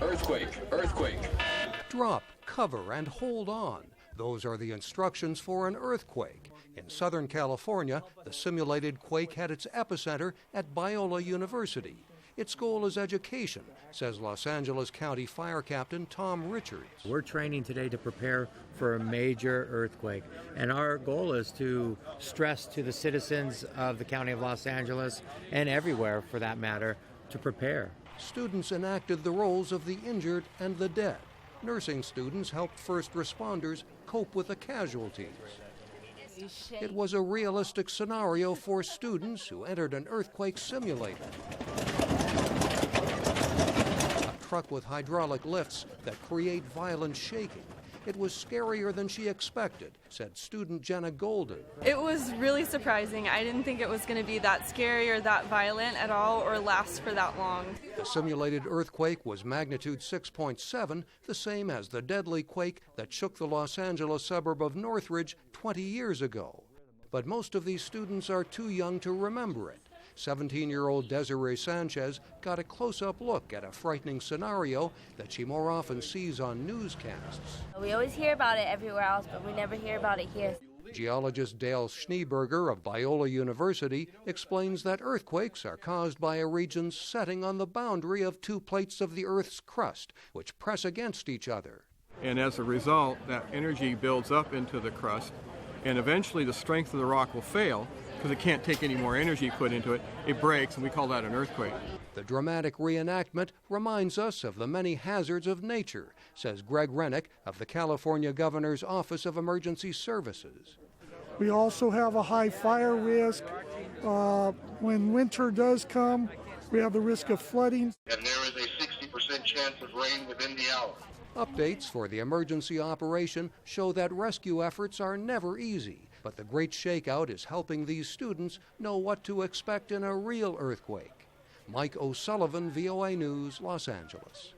Earthquake, earthquake. Drop, cover, and hold on. Those are the instructions for an earthquake. In Southern California, the simulated quake had its epicenter at Biola University. Its goal is education, says Los Angeles County Fire Captain Tom Richards. We're training today to prepare for a major earthquake, and our goal is to stress to the citizens of the County of Los Angeles, and everywhere for that matter, to prepare. Students enacted the roles of the injured and the dead. Nursing students helped first responders cope with the casualties. It was a realistic scenario for students who entered an earthquake simulator. A truck with hydraulic lifts that create violent shaking. It was scarier than she expected, said student Jenna Golden. It was really surprising. I didn't think it was going to be that scary or that violent at all or last for that long. The simulated earthquake was magnitude 6.7, the same as the deadly quake that shook the Los Angeles suburb of Northridge 20 years ago. But most of these students are too young to remember it. 17-year-old Desiree Sanchez got a close-up look at a frightening scenario that she more often sees on newscasts. We always hear about it everywhere else, but we never hear about it here. Geologist Dale Schneeberger of Biola University explains that earthquakes are caused by a region's setting on the boundary of two plates of the Earth's crust, which press against each other. And as a result, that energy builds up into the crust, and eventually the strength of the rock will fail, because it can't take any more energy put into it. It breaks, and we call that an earthquake. The dramatic reenactment reminds us of the many hazards of nature, says Greg Rennick of the California Governor's Office of Emergency Services. We also have a high fire risk. When winter does come, we have the risk of flooding. And there is a 60% chance of rain within the hour. Updates for the emergency operation show that rescue efforts are never easy, but the Great Shakeout is helping these students know what to expect in a real earthquake. Mike O'Sullivan, VOA News, Los Angeles.